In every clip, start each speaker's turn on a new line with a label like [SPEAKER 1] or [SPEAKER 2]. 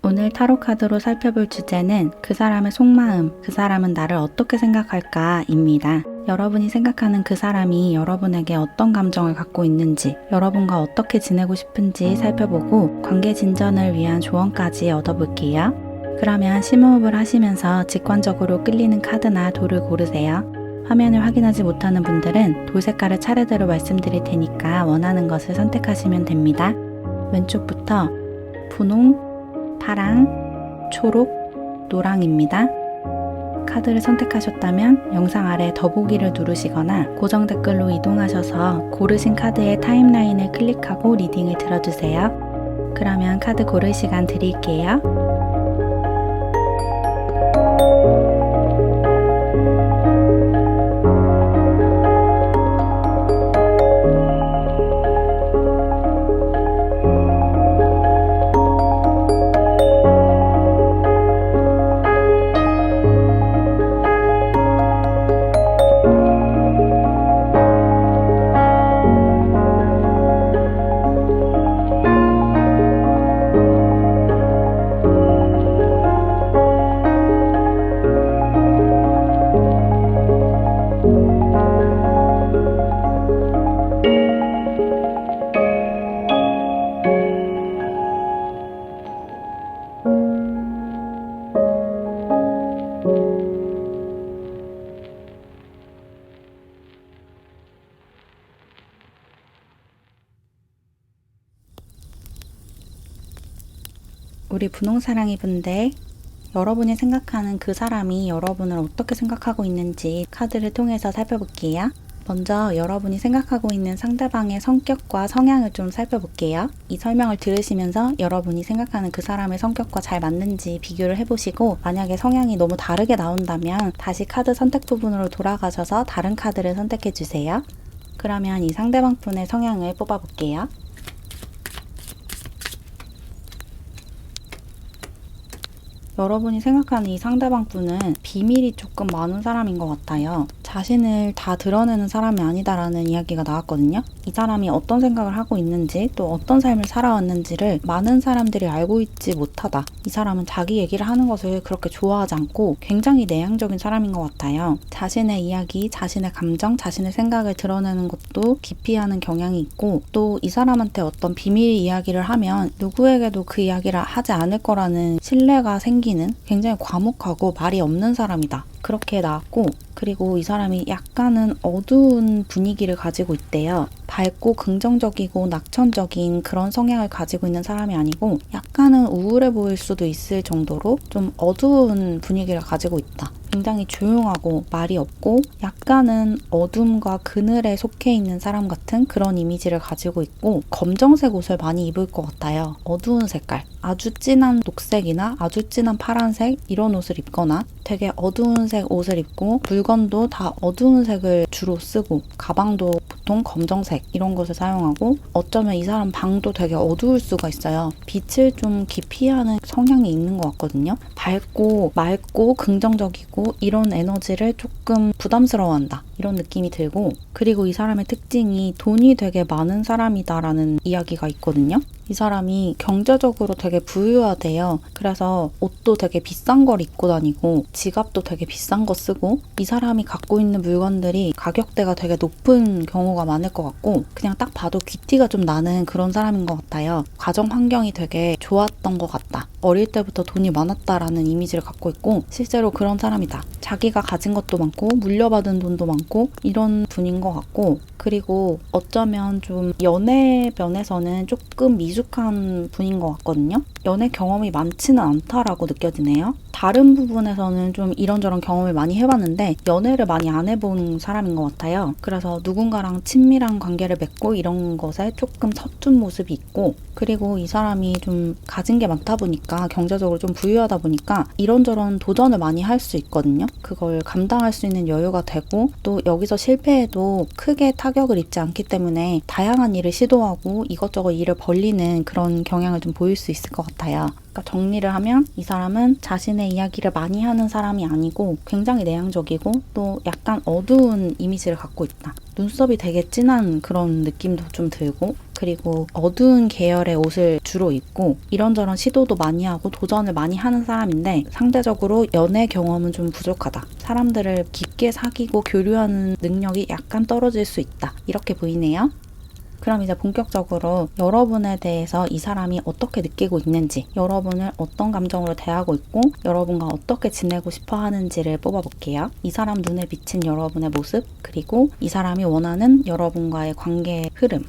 [SPEAKER 1] 오늘 타로 카드로 살펴볼 주제는 그 사람의 속마음, 그 사람은 나를 어떻게 생각할까 입니다. 여러분이 생각하는 그 사람이 여러분에게 어떤 감정을 갖고 있는지, 여러분과 어떻게 지내고 싶은지 살펴보고 관계 진전을 위한 조언까지 얻어볼게요. 그러면 심호흡을 하시면서 직관적으로 끌리는 카드나 돌을 고르세요. 화면을 확인하지 못하는 분들은 돌 색깔을 차례대로 말씀드릴 테니까 원하는 것을 선택하시면 됩니다. 왼쪽부터 분홍, 파랑, 초록, 노랑입니다. 카드를 선택하셨다면 영상 아래 더보기를 누르시거나 고정 댓글로 이동하셔서 고르신 카드의 타임라인을 클릭하고 리딩을 들어주세요. 그러면 카드 고를 시간 드릴게요. 우리 분홍사랑이 분들, 여러분이 생각하는 그 사람이 여러분을 어떻게 생각하고 있는지 카드를 통해서 살펴볼게요. 먼저 여러분이 생각하고 있는 상대방의 성격과 성향을 좀 살펴볼게요. 이 설명을 들으시면서 여러분이 생각하는 그 사람의 성격과 잘 맞는지 비교를 해보시고, 만약에 성향이 너무 다르게 나온다면 다시 카드 선택 부분으로 돌아가셔서 다른 카드를 선택해주세요. 그러면 이 상대방 분의 성향을 뽑아볼게요. 여러분이 생각하는 이 상대방 분은 비밀이 조금 많은 사람인 것 같아요. 자신을 다 드러내는 사람이 아니다라는 이야기가 나왔거든요. 이 사람이 어떤 생각을 하고 있는지, 또 어떤 삶을 살아왔는지를 많은 사람들이 알고 있지 못하다. 이 사람은 자기 얘기를 하는 것을 그렇게 좋아하지 않고 굉장히 내향적인 사람인 것 같아요. 자신의 이야기, 자신의 감정, 자신의 생각을 드러내는 것도 기피하는 경향이 있고, 또 이 사람한테 어떤 비밀 이야기를 하면 누구에게도 그 이야기를 하지 않을 거라는 신뢰가 생기는 굉장히 과묵하고 말이 없는 사람이다. 그렇게 나왔고, 그리고 이 사람이 약간은 어두운 분위기를 가지고 있대요. 밝고 긍정적이고 낙천적인 그런 성향을 가지고 있는 사람이 아니고 약간은 우울해 보일 수도 있을 정도로 좀 어두운 분위기를 가지고 있다. 굉장히 조용하고 말이 없고 약간은 어둠과 그늘에 속해 있는 사람 같은 그런 이미지를 가지고 있고, 검정색 옷을 많이 입을 것 같아요. 어두운 색깔, 아주 진한 녹색이나 아주 진한 파란색 이런 옷을 입거나 되게 어두운 색 옷을 입고, 물건도 다 어두운 색을 주로 쓰고, 가방도 보통 검정색 이런 것을 사용하고, 어쩌면 이 사람 방도 되게 어두울 수가 있어요. 빛을 좀 기피하는 성향이 있는 것 같거든요. 밝고 맑고 긍정적이고 이런 에너지를 조금 부담스러워한다, 이런 느낌이 들고, 그리고 이 사람의 특징이 돈이 되게 많은 사람이다라는 이야기가 있거든요. 이 사람이 경제적으로 되게 부유하대요. 그래서 옷도 되게 비싼 걸 입고 다니고 지갑도 되게 비싼 거 쓰고, 이 사람이 갖고 있는 물건들이 가격대가 되게 높은 경우가 많을 것 같고, 그냥 딱 봐도 귀티가 좀 나는 그런 사람인 것 같아요. 가정 환경이 되게 좋았던 것 같다. 어릴 때부터 돈이 많았다라는 이미지를 갖고 있고, 실제로 그런 사람이다. 자기가 가진 것도 많고 물려받은 돈도 많고 이런 분인 것 같고, 그리고 어쩌면 좀 연애 면에서는 조금 미숙한 분인 것 같거든요. 연애 경험이 많지는 않다라고 느껴지네요. 다른 부분에서는 좀 이런저런 경험을 많이 해봤는데 연애를 많이 안 해본 사람인 것 같아요. 그래서 누군가랑 친밀한 관계를 맺고 이런 것에 조금 서툰 모습이 있고, 그리고 이 사람이 좀 가진 게 많다 보니까, 경제적으로 좀 부유하다 보니까 이런저런 도전을 많이 할 수 있거든요. 그걸 감당할 수 있는 여유가 되고, 또 여기서 실패해도 크게 타격을 입지 않기 때문에 다양한 일을 시도하고 이것저것 일을 벌리는 그런 경향을 좀 보일 수 있을 것 같아요. 같아요. 그러니까 정리를 하면 이 사람은 자신의 이야기를 많이 하는 사람이 아니고 굉장히 내향적이고 또 약간 어두운 이미지를 갖고 있다. 눈썹이 되게 진한 그런 느낌도 좀 들고, 그리고 어두운 계열의 옷을 주로 입고 이런저런 시도도 많이 하고 도전을 많이 하는 사람인데 상대적으로 연애 경험은 좀 부족하다. 사람들을 깊게 사귀고 교류하는 능력이 약간 떨어질 수 있다. 이렇게 보이네요. 그럼 이제 본격적으로 여러분에 대해서 이 사람이 어떻게 느끼고 있는지, 여러분을 어떤 감정으로 대하고 있고 여러분과 어떻게 지내고 싶어 하는지를 뽑아볼게요. 이 사람 눈에 비친 여러분의 모습, 그리고 이 사람이 원하는 여러분과의 관계의 흐름.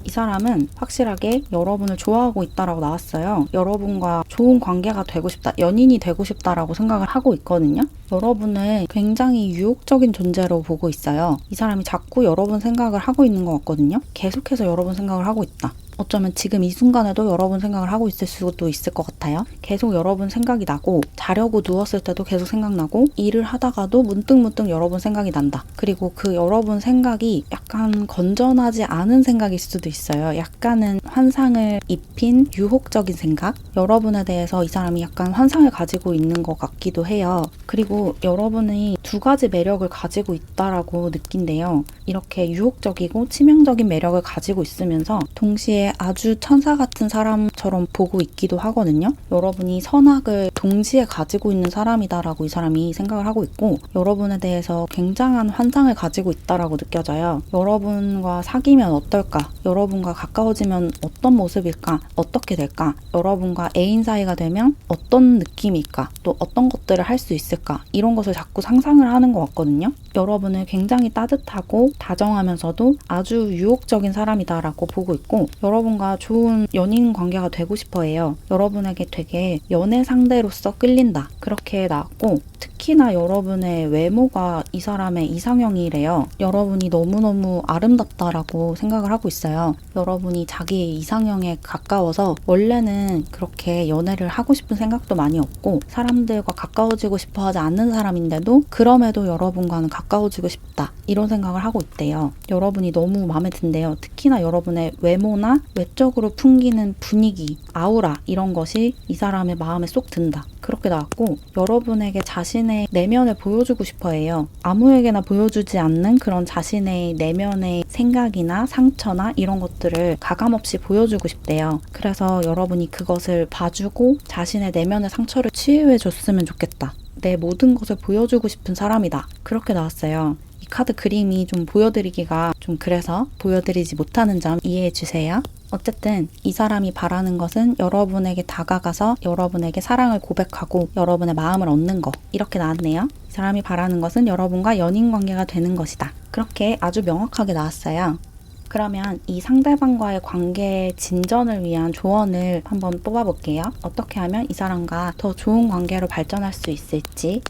[SPEAKER 1] 이 사람은 확실하게 여러분을 좋아하고 있다라고 나왔어요. 여러분과 좋은 관계가 되고 싶다, 연인이 되고 싶다라고 생각을 하고 있거든요. 여러분을 굉장히 유혹적인 존재로 보고 있어요. 이 사람이 자꾸 여러분 생각을 하고 있는 것 같거든요. 계속해서 여러분 생각을 하고 있다. 어쩌면 지금 이 순간에도 여러분 생각을 하고 있을 수도 있을 것 같아요. 계속 여러분 생각이 나고, 자려고 누웠을 때도 계속 생각나고, 일을 하다가도 문득문득 여러분 생각이 난다. 그리고 그 여러분 생각이 약간 건전하지 않은 생각일 수도 있어요. 약간은 환상을 입힌 유혹적인 생각? 여러분에 대해서 이 사람이 약간 환상을 가지고 있는 것 같기도 해요. 그리고 여러분이 두 가지 매력을 가지고 있다라고 느낀대요. 이렇게 유혹적이고 치명적인 매력을 가지고 있으면서 동시에 아주 천사 같은 사람처럼 보고 있기도 하거든요. 여러분이 선악을 동시에 가지고 있는 사람이다라고 이 사람이 생각을 하고 있고, 여러분에 대해서 굉장한 환상을 가지고 있다라고 느껴져요. 여러분과 사귀면 어떨까? 여러분과 가까워지면 어떤 모습일까? 어떻게 될까? 여러분과 애인 사이가 되면 어떤 느낌일까? 또 어떤 것들을 할 수 있을까? 이런 것을 자꾸 상상을 하는 것 같거든요. 여러분을 굉장히 따뜻하고 다정하면서도 아주 유혹적인 사람이다라고 보고 있고, 여러분과 좋은 연인 관계가 되고 싶어 해요. 여러분에게 되게 연애 상대로서 끌린다. 그렇게 나왔고, 특히나 여러분의 외모가 이 사람의 이상형이래요. 여러분이 너무너무 아름답다라고 생각을 하고 있어요. 여러분이 자기의 이상형에 가까워서 원래는 그렇게 연애를 하고 싶은 생각도 많이 없고 사람들과 가까워지고 싶어 하지 않는 사람인데도 그럼에도 여러분과는 가까워지고 싶다. 이런 생각을 하고 있대요. 여러분이 너무 마음에 든대요. 특히나 여러분의 외모나 외적으로 풍기는 분위기, 아우라 이런 것이 이 사람의 마음에 쏙 든다. 그렇게 나왔고, 여러분에게 자신의 내면을 보여주고 싶어 해요. 아무에게나 보여주지 않는 그런 자신의 내면의 생각이나 상처나 이런 것들을 가감없이 보여주고 싶대요. 그래서 여러분이 그것을 봐주고 자신의 내면의 상처를 치유해 줬으면 좋겠다. 내 모든 것을 보여주고 싶은 사람이다. 그렇게 나왔어요. 이 카드 그림이 좀 보여드리기가 좀 그래서 보여드리지 못하는 점 이해해 주세요. 어쨌든 이 사람이 바라는 것은 여러분에게 다가가서 여러분에게 사랑을 고백하고 여러분의 마음을 얻는 거. 이렇게 나왔네요. 이 사람이 바라는 것은 여러분과 연인 관계가 되는 것이다. 그렇게 아주 명확하게 나왔어요. 그러면 이 상대방과의 관계의 진전을 위한 조언을 한번 뽑아볼게요. 어떻게 하면 이 사람과 더 좋은 관계로 발전할 수 있을지.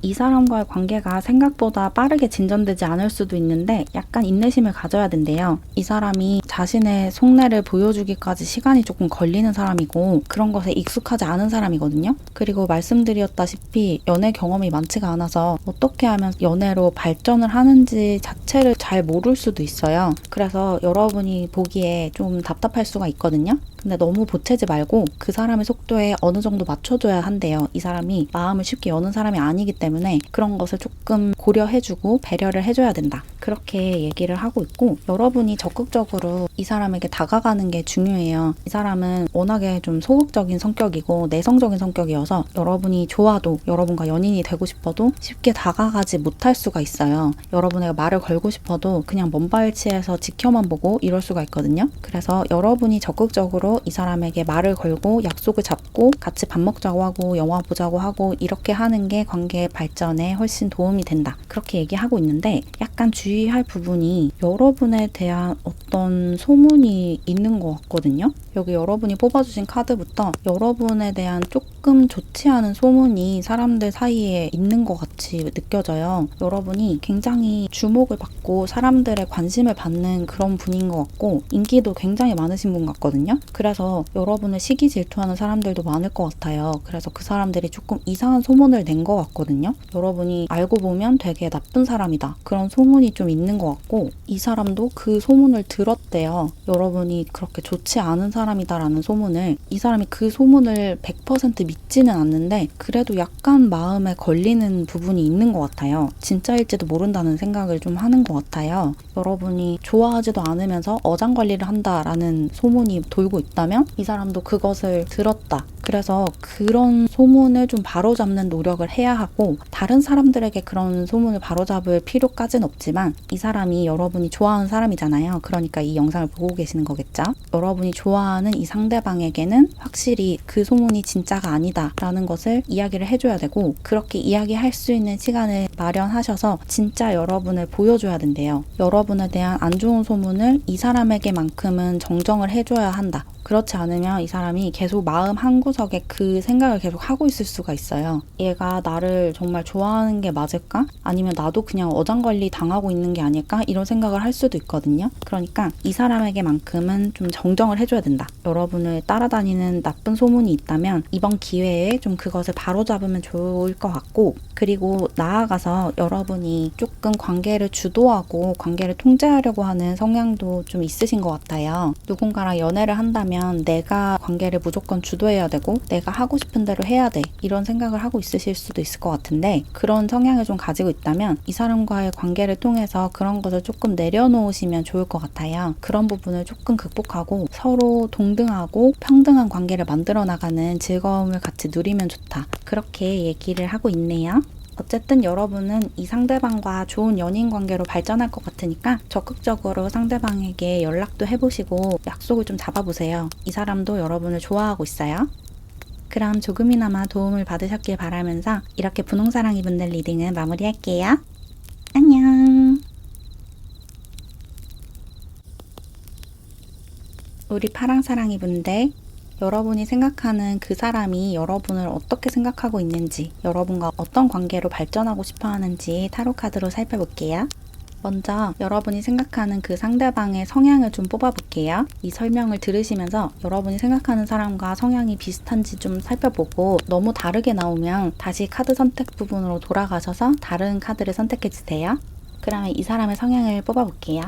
[SPEAKER 1] 이 사람과의 관계가 생각보다 빠르게 진전되지 않을 수도 있는데 약간 인내심을 가져야 된대요. 이 사람이 자신의 속내를 보여주기까지 시간이 조금 걸리는 사람이고 그런 것에 익숙하지 않은 사람이거든요. 그리고 말씀드렸다시피 연애 경험이 많지가 않아서 어떻게 하면 연애로 발전을 하는지 자체를 잘 모를 수도 있어요. 그래서 여러분이 보기에 좀 답답할 수가 있거든요. 근데 너무 보채지 말고 그 사람의 속도에 어느 정도 맞춰줘야 한대요. 이 사람이 마음을 쉽게 여는 사람이 아니기 때문에 그런 것을 조금 고려해주고 배려를 해줘야 된다. 그렇게 얘기를 하고 있고, 여러분이 적극적으로 이 사람에게 다가가는 게 중요해요. 이 사람은 워낙에 좀 소극적인 성격이고 내성적인 성격이어서 여러분이 좋아도 여러분과 연인이 되고 싶어도 쉽게 다가가지 못할 수가 있어요. 여러분에게 말을 걸고 싶어도 그냥 먼발치에서 지켜만 보고 이럴 수가 있거든요. 그래서 여러분이 적극적으로 이 사람에게 말을 걸고 약속을 잡고 같이 밥 먹자고 하고 영화 보자고 하고 이렇게 하는 게 관계 발전에 훨씬 도움이 된다. 그렇게 얘기하고 있는데 약간 주의할 부분이 여러분에 대한 어떤 소문이 있는 것 같거든요. 여기 여러분이 뽑아주신 카드부터 여러분에 대한 조금 조금 좋지 않은 소문이 사람들 사이에 있는 것 같이 느껴져요. 여러분이 굉장히 주목을 받고 사람들의 관심을 받는 그런 분인 것 같고 인기도 굉장히 많으신 분 같거든요. 그래서 여러분을 시기 질투하는 사람들도 많을 것 같아요. 그래서 그 사람들이 조금 이상한 소문을 낸 것 같거든요. 여러분이 알고 보면 되게 나쁜 사람이다. 그런 소문이 좀 있는 것 같고 이 사람도 그 소문을 들었대요. 여러분이 그렇게 좋지 않은 사람이다라는 소문을. 이 사람이 그 소문을 100% 믿지는 않는데 그래도 약간 마음에 걸리는 부분이 있는 것 같아요. 진짜일지도 모른다는 생각을 좀 하는 것 같아요. 여러분이 좋아하지도 않으면서 어장관리를 한다라는 소문이 돌고 있다면 이 사람도 그것을 들었다. 그래서 그런 소문을 좀 바로잡는 노력을 해야 하고 다른 사람들에게 그런 소문을 바로잡을 필요까지는 없지만 이 사람이 여러분이 좋아하는 사람이잖아요. 그러니까 이 영상을 보고 계시는 거겠죠. 여러분이 좋아하는 이 상대방에게는 확실히 그 소문이 진짜가 아니다 라는 것을 이야기를 해줘야 되고 그렇게 이야기할 수 있는 시간을 마련하셔서 진짜 여러분을 보여줘야 된대요. 여러분에 대한 안 좋은 소문을 이 사람에게만큼은 정정을 해줘야 한다. 그렇지 않으면 이 사람이 계속 마음 한구석에 그 생각을 계속 하고 있을 수가 있어요. 얘가 나를 정말 좋아하는 게 맞을까? 아니면 나도 그냥 어장관리 당하고 있는 게 아닐까? 이런 생각을 할 수도 있거든요. 그러니까 이 사람에게만큼은 좀 정정을 해줘야 된다. 여러분을 따라다니는 나쁜 소문이 있다면 이번 기회에 좀 그것을 바로잡으면 좋을 것 같고 그리고 나아가서 여러분이 조금 관계를 주도하고 관계를 통제하려고 하는 성향도 좀 있으신 것 같아요. 누군가랑 연애를 한다면 내가 관계를 무조건 주도해야 되고 내가 하고 싶은 대로 해야 돼 이런 생각을 하고 있으실 수도 있을 것 같은데 그런 성향을 좀 가지고 있다면 이 사람과의 관계를 통해서 그런 것을 조금 내려놓으시면 좋을 것 같아요. 그런 부분을 조금 극복하고 서로 동등하고 평등한 관계를 만들어 나가는 즐거움을 같이 누리면 좋다. 그렇게 얘기를 하고 있네요. 어쨌든 여러분은 이 상대방과 좋은 연인 관계로 발전할 것 같으니까 적극적으로 상대방에게 연락도 해보시고 약속을 좀 잡아보세요. 이 사람도 여러분을 좋아하고 있어요. 그럼 조금이나마 도움을 받으셨길 바라면서 이렇게 분홍사랑이 분들 리딩은 마무리할게요. 안녕. 우리 파랑사랑이 분들 여러분이 생각하는 그 사람이 여러분을 어떻게 생각하고 있는지, 여러분과 어떤 관계로 발전하고 싶어 하는지 타로카드로 살펴볼게요. 먼저 여러분이 생각하는 그 상대방의 성향을 좀 뽑아볼게요. 이 설명을 들으시면서 여러분이 생각하는 사람과 성향이 비슷한지 좀 살펴보고 너무 다르게 나오면 다시 카드 선택 부분으로 돌아가셔서 다른 카드를 선택해주세요. 그러면 이 사람의 성향을 뽑아볼게요.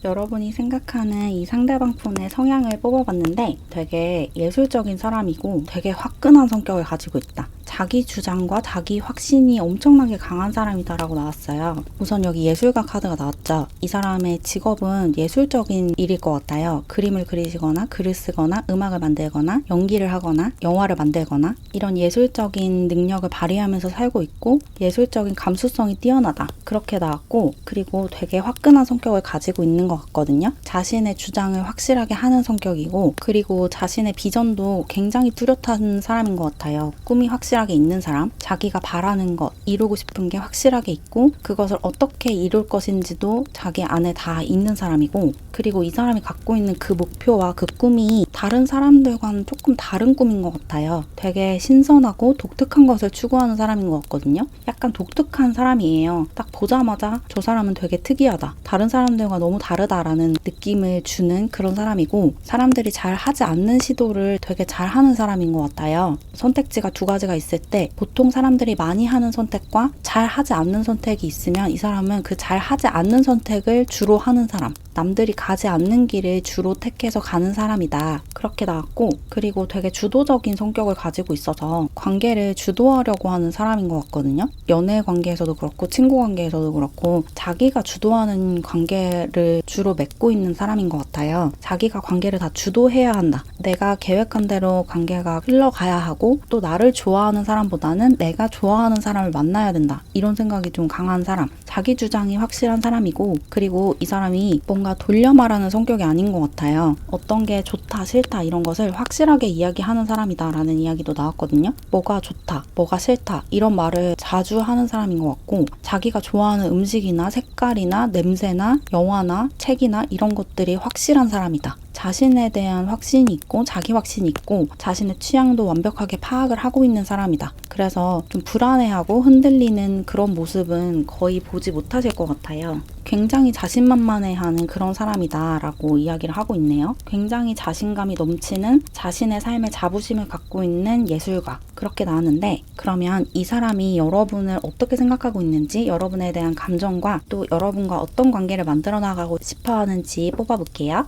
[SPEAKER 1] 여러분이 생각하는 이 상대방 분의 성향을 뽑아봤는데 되게 예술적인 사람이고 되게 화끈한 성격을 가지고 있다. 자기 주장과 자기 확신이 엄청나게 강한 사람이다라고 나왔어요. 우선 여기 예술가 카드가 나왔죠. 이 사람의 직업은 예술적인 일일 것 같아요. 그림을 그리시거나 글을 쓰거나 음악을 만들거나 연기를 하거나 영화를 만들거나 이런 예술적인 능력을 발휘하면서 살고 있고 예술적인 감수성이 뛰어나다. 그렇게 나왔고 그리고 되게 화끈한 성격을 가지고 있는 것 같거든요. 자신의 주장을 확실하게 하는 성격이고 그리고 자신의 비전도 굉장히 뚜렷한 사람인 것 같아요. 꿈이 확실하게 있는 사람, 자기가 바라는 것, 이루고 싶은 게 확실하게 있고 그것을 어떻게 이룰 것인지도 자기 안에 다 있는 사람이고 그리고 이 사람이 갖고 있는 그 목표와 그 꿈이 다른 사람들과는 조금 다른 꿈인 것 같아요. 되게 신선하고 독특한 것을 추구하는 사람인 것 같거든요. 약간 독특한 사람이에요. 딱 보자마자 저 사람은 되게 특이하다. 다른 사람들과 너무 다르다라는 느낌을 주는 그런 사람이고 사람들이 잘 하지 않는 시도를 되게 잘 하는 사람인 것 같아요. 선택지가 두 가지가 있을 때 보통 사람들이 많이 하는 선택과 잘 하지 않는 선택이 있으면 이 사람은 그 잘 하지 않는 선택을 주로 하는 사람. 남들이 가지 않는 길을 주로 택해서 가는 사람이다. 그렇게 나왔고 그리고 되게 주도적인 성격을 가지고 있어서 관계를 주도하려고 하는 사람인 것 같거든요. 연애 관계에서도 그렇고 친구 관계에서도 그렇고 자기가 주도하는 관계를 주로 맺고 있는 사람인 것 같아요. 자기가 관계를 다 주도해야 한다. 내가 계획한 대로 관계가 흘러가야 하고 또 나를 좋아하는 사람보다는 내가 좋아하는 사람을 만나야 된다. 이런 생각이 좀 강한 사람. 자기 주장이 확실한 사람이고 그리고 이 사람이 뭔가 돌려 말하는 성격이 아닌 것 같아요. 어떤 게 좋다 싫다 이런 것을 확실하게 이야기하는 사람이다 라는 이야기도 나왔거든요. 뭐가 좋다 뭐가 싫다 이런 말을 자주 하는 사람인 것 같고 자기가 좋아하는 음식이나 색깔이나 냄새나 영화나 책이나 이런 것들이 확실한 사람이다. 자신에 대한 확신이 있고 자기 확신이 있고 자신의 취향도 완벽하게 파악을 하고 있는 사람이다. 그래서 좀 불안해하고 흔들리는 그런 모습은 거의 보지 못하실 것 같아요. 굉장히 자신만만해하는 그런 사람이다 라고 이야기를 하고 있네요. 굉장히 자신감이 넘치는 자신의 삶의 자부심을 갖고 있는 예술가, 그렇게 나왔는데, 그러면 이 사람이 여러분을 어떻게 생각하고 있는지, 여러분에 대한 감정과 또 여러분과 어떤 관계를 만들어 나가고 싶어 하는지 뽑아볼게요.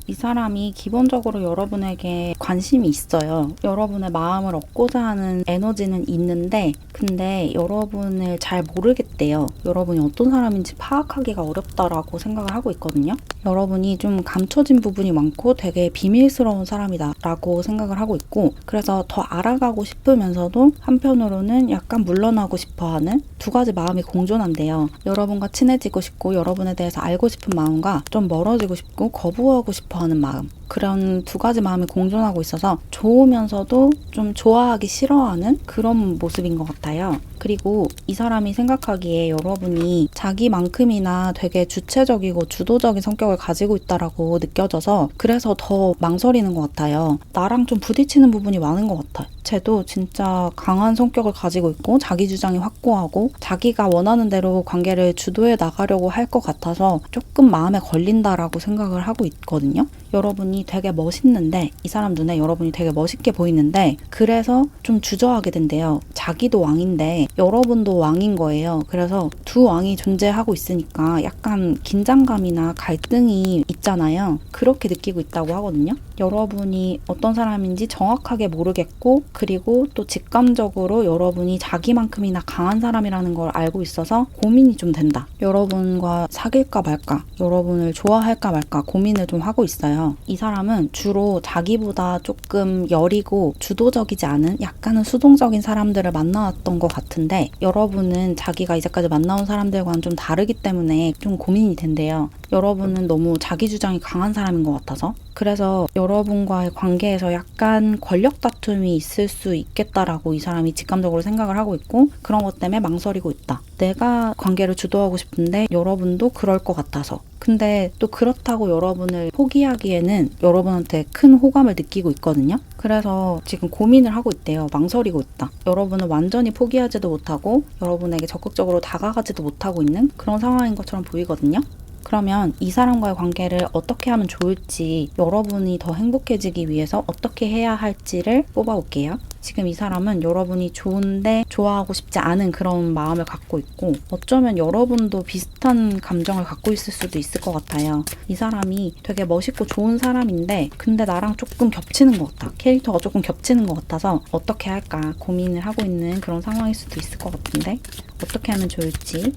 [SPEAKER 1] 이 사람이 기본적으로 여러분에게 관심이 있어요. 여러분의 마음을 얻고자 하는 에너지는 있는데, 근데 여러분을 잘 모르겠대요. 여러분이 어떤 사람인지 파악하기가 어렵다라고 생각을 하고 있거든요. 여러분이 좀 감춰진 부분이 많고 되게 비밀스러운 사람이다 라고 생각을 하고 있고, 그래서 더 알아가고 싶으면서도 한편으로는 약간 물러나고 싶어하는 두 가지 마음이 공존한대요. 여러분과 친해지고 싶고 여러분에 대해서 알고 싶은 마음과 좀 멀어지고 싶고 거부하고 싶어하는 마음, 그런 두 가지 마음이 공존하고 있어서 좋으면서도 좀 좋아하기 싫어하는 그런 모습인 것 같아요. 그리고 이 사람이 생각하기에 여러분이 자기만큼이나 되게 주체적이고 주도적인 성격을 가지고 있다라고 느껴져서 그래서 더 망설이는 것 같아요. 나랑 좀 부딪히는 부분이 많은 것 같아요. 쟤도 진짜 강한 성격을 가지고 있고 자기 주장이 확고하고 자기가 원하는 대로 관계를 주도해 나가려고 할 것 같아서 조금 마음에 걸린다라고 생각을 하고 있거든요. 여러분이 되게 멋있는데, 이 사람 눈에 여러분이 되게 멋있게 보이는데, 그래서 좀 주저하게 된대요. 자기도 왕인데 여러분도 왕인 거예요. 그래서 두 왕이 존재하고 있으니까 약간 긴장감이나 갈등이 있잖아요. 그렇게 느끼고 있다고 하거든요. 여러분이 어떤 사람인지 정확하게 모르겠고, 그리고 또 직감적으로 여러분이 자기만큼이나 강한 사람이라는 걸 알고 있어서 고민이 좀 된다. 여러분과 사귈까 말까, 여러분을 좋아할까 말까 고민을 좀 하고 있어요. 이 사람은 주로 자기보다 조금 여리고 주도적이지 않은 약간은 수동적인 사람들을 만나왔던 것 같은데, 여러분은 자기가 이제까지 만나온 사람들과는 좀 다르기 때문에 좀 고민이 된대요. 여러분은 너무 자기 주장이 강한 사람인 것 같아서. 그래서 여러분과의 관계에서 약간 권력 다툼이 있을 수 있겠다라고 이 사람이 직감적으로 생각을 하고 있고, 그런 것 때문에 망설이고 있다. 내가 관계를 주도하고 싶은데 여러분도 그럴 것 같아서. 근데 또 그렇다고 여러분을 포기하기에는 여러분한테 큰 호감을 느끼고 있거든요. 그래서 지금 고민을 하고 있대요. 망설이고 있다. 여러분을 완전히 포기하지도 못하고 여러분에게 적극적으로 다가가지도 못하고 있는 그런 상황인 것처럼 보이거든요. 그러면 이 사람과의 관계를 어떻게 하면 좋을지, 여러분이 더 행복해지기 위해서 어떻게 해야 할지를 뽑아볼게요. 지금 이 사람은 여러분이 좋은데 좋아하고 싶지 않은 그런 마음을 갖고 있고, 어쩌면 여러분도 비슷한 감정을 갖고 있을 수도 있을 것 같아요. 이 사람이 되게 멋있고 좋은 사람인데 근데 나랑 조금 겹치는 것 같다. 캐릭터가 조금 겹치는 것 같아서 어떻게 할까 고민을 하고 있는 그런 상황일 수도 있을 것 같은데, 어떻게 하면 좋을지.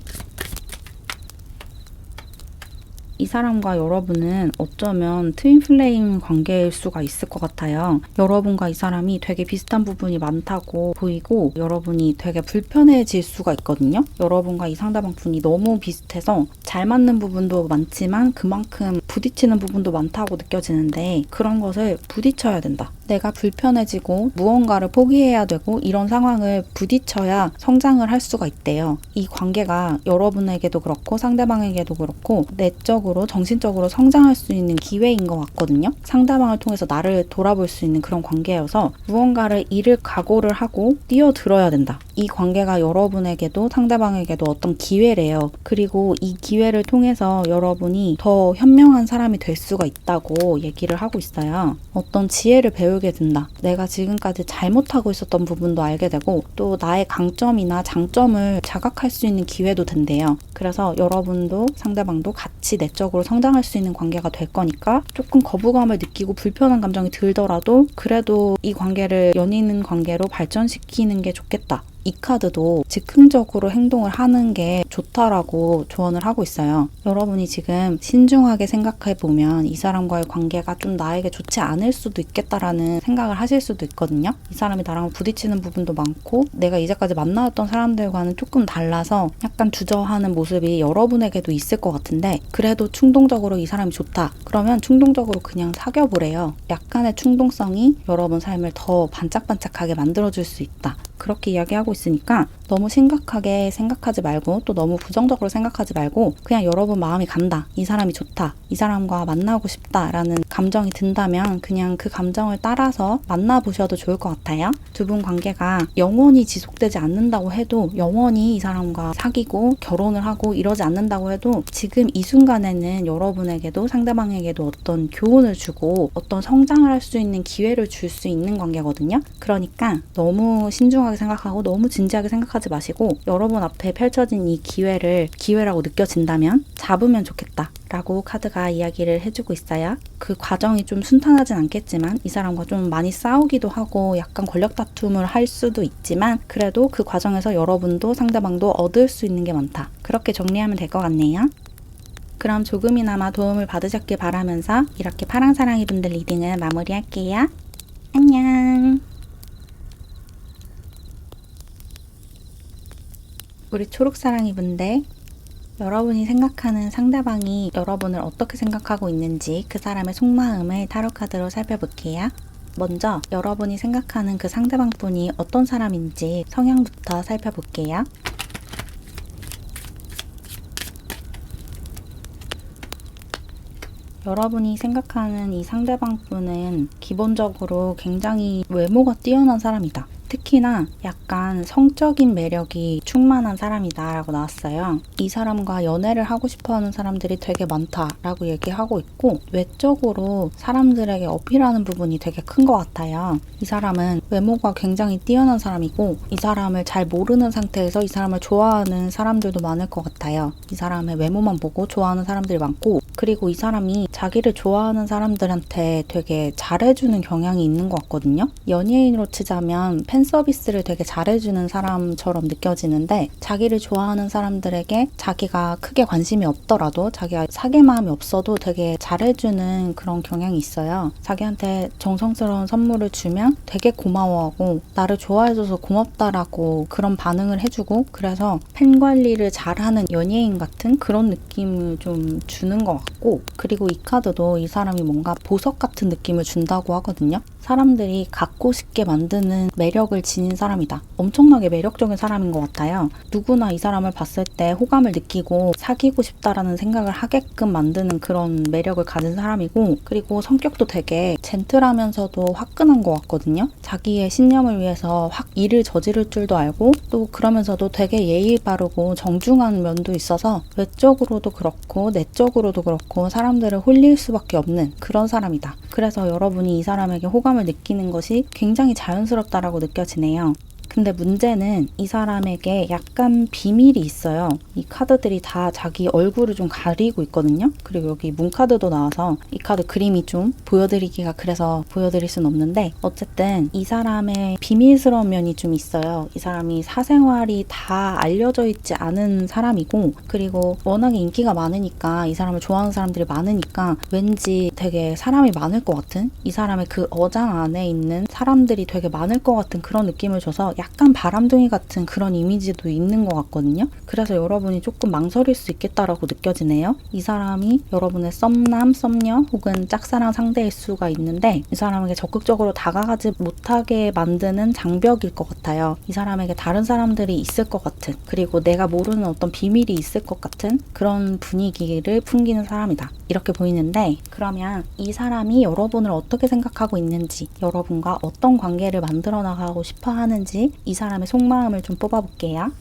[SPEAKER 1] 이 사람과 여러분은 어쩌면 트윈 플레임 관계일 수가 있을 것 같아요. 여러분과 이 사람이 되게 비슷한 부분이 많다고 보이고 여러분이 되게 불편해질 수가 있거든요. 여러분과 이 상대방 분이 너무 비슷해서 잘 맞는 부분도 많지만 그만큼 부딪히는 부분도 많다고 느껴지는데, 그런 것을 부딪혀야 된다. 내가 불편해지고 무언가를 포기해야 되고 이런 상황을 부딪혀야 성장을 할 수가 있대요. 이 관계가 여러분에게도 그렇고 상대방에게도 그렇고 내적으로 정신적으로 성장할 수 있는 기회인 것 같거든요. 상대방을 통해서 나를 돌아볼 수 있는 그런 관계여서 무언가를 잃을 각오를 하고 뛰어들어야 된다. 이 관계가 여러분에게도 상대방에게도 어떤 기회래요. 그리고 이 기회를 통해서 여러분이 더 현명한 사람이 될 수가 있다고 얘기를 하고 있어요. 어떤 지혜를 배우게 된다. 내가 지금까지 잘못하고 있었던 부분도 알게 되고 또 나의 강점이나 장점을 자각할 수 있는 기회도 된대요. 그래서 여러분도 상대방도 같이 내적으로 성장할 수 있는 관계가 될 거니까 조금 거부감을 느끼고 불편한 감정이 들더라도 그래도 이 관계를 연인 관계로 발전시키는 게 좋겠다. 이 카드도 즉흥적으로 행동을 하는 게 좋다라고 조언을 하고 있어요. 여러분이 지금 신중하게 생각해보면 이 사람과의 관계가 좀 나에게 좋지 않을 수도 있겠다라는 생각을 하실 수도 있거든요. 이 사람이 나랑 부딪히는 부분도 많고 내가 이제까지 만나왔던 사람들과는 조금 달라서 약간 주저하는 모습이 여러분에게도 있을 것 같은데, 그래도 충동적으로 이 사람이 좋다. 그러면 충동적으로 그냥 사귀어보래요. 약간의 충동성이 여러분 삶을 더 반짝반짝하게 만들어줄 수 있다. 그렇게 이야기하고 있으니까 너무 심각하게 생각하지 말고 또 너무 부정적으로 생각하지 말고 그냥 여러분 마음이 간다. 이 사람이 좋다. 이 사람과 만나고 싶다라는 감정이 든다면 그냥 그 감정을 따라서 만나보셔도 좋을 것 같아요. 두 분 관계가 영원히 지속되지 않는다고 해도 영원히 이 사람과 사귀고 결혼을 하고 이러지 않는다고 해도 지금 이 순간에는 여러분에게도 상대방에게도 어떤 교훈을 주고 어떤 성장을 할 수 있는 기회를 줄 수 있는 관계거든요. 그러니까 너무 신중하게 생각하고 너무 진지하게 생각하지 마시고 여러분 앞에 펼쳐진 이 기회를 기회라고 느껴진다면 잡으면 좋겠다 라고 카드가 이야기를 해주고 있어요. 그 과정이 좀 순탄하진 않겠지만 이 사람과 좀 많이 싸우기도 하고 약간 권력 다툼을 할 수도 있지만 그래도 그 과정에서 여러분도 상대방도 얻을 수 있는 게 많다. 그렇게 정리하면 될 것 같네요. 그럼 조금이나마 도움을 받으셨길 바라면서 이렇게 파랑사랑이 분들 리딩을 마무리할게요. 안녕. 우리 초록사랑이 분들, 여러분이 생각하는 상대방이 여러분을 어떻게 생각하고 있는지 그 사람의 속마음을 타로카드로 살펴볼게요. 먼저 여러분이 생각하는 그 상대방분이 어떤 사람인지 성향부터 살펴볼게요. 여러분이 생각하는 이 상대방분은 기본적으로 굉장히 외모가 뛰어난 사람이다. 특히나 약간 성적인 매력이 충만한 사람이다 라고 나왔어요. 이 사람과 연애를 하고 싶어하는 사람들이 되게 많다 라고 얘기하고 있고 외적으로 사람들에게 어필하는 부분이 되게 큰 것 같아요. 이 사람은 외모가 굉장히 뛰어난 사람이고 이 사람을 잘 모르는 상태에서 이 사람을 좋아하는 사람들도 많을 것 같아요. 이 사람의 외모만 보고 좋아하는 사람들이 많고 그리고 이 사람이 자기를 좋아하는 사람들한테 되게 잘해주는 경향이 있는 것 같거든요. 연예인으로 치자면 팬 서비스를 되게 잘해주는 사람처럼 느껴지는데 자기를 좋아하는 사람들에게 자기가 크게 관심이 없더라도 자기가 사귈 마음이 없어도 되게 잘해주는 그런 경향이 있어요. 자기한테 정성스러운 선물을 주면 되게 고마워하고 나를 좋아해줘서 고맙다라고 그런 반응을 해주고 그래서 팬 관리를 잘하는 연예인 같은 그런 느낌을 좀 주는 것 같고 그리고 이 카드도 이 사람이 뭔가 보석 같은 느낌을 준다고 하거든요. 사람들이 갖고 싶게 만드는 매력을 지닌 사람이다. 엄청나게 매력적인 사람인 것 같아요. 누구나 이 사람을 봤을 때 호감을 느끼고 사귀고 싶다라는 생각을 하게끔 만드는 그런 매력을 가진 사람이고 그리고 성격도 되게 젠틀하면서도 화끈한 것 같거든요. 자기의 신념을 위해서 확 일을 저지를 줄도 알고 또 그러면서도 되게 예의 바르고 정중한 면도 있어서 외적으로도 그렇고 내적으로도 그렇고 사람들을 홀릴 수밖에 없는 그런 사람이다. 그래서 여러분이 이 사람에게 호감을 느끼는 것이 굉장히 자연스럽다라고 느껴지네요. 근데 문제는 이 사람에게 약간 비밀이 있어요. 이 카드들이 다 자기 얼굴을 좀 가리고 있거든요. 그리고 여기 문카드도 나와서 이 카드 그림이 좀 보여드리기가 그래서 보여드릴 순 없는데 어쨌든 이 사람의 비밀스러운 면이 좀 있어요. 이 사람이 사생활이 다 알려져 있지 않은 사람이고 그리고 워낙에 인기가 많으니까 이 사람을 좋아하는 사람들이 많으니까 왠지 되게 사람이 많을 것 같은 이 사람의 그 어장 안에 있는 사람들이 되게 많을 것 같은 그런 느낌을 줘서 약간 바람둥이 같은 그런 이미지도 있는 것 같거든요. 그래서 여러분이 조금 망설일 수 있겠다라고 느껴지네요. 이 사람이 여러분의 썸남, 썸녀 혹은 짝사랑 상대일 수가 있는데 이 사람에게 적극적으로 다가가지 못하게 만드는 장벽일 것 같아요. 이 사람에게 다른 사람들이 있을 것 같은 그리고 내가 모르는 어떤 비밀이 있을 것 같은 그런 분위기를 풍기는 사람이다. 이렇게 보이는데 그러면 이 사람이 여러분을 어떻게 생각하고 있는지 여러분과 어떤 관계를 만들어 나가고 싶어 하는지 이 사람의 속마음을 좀 뽑아볼게요.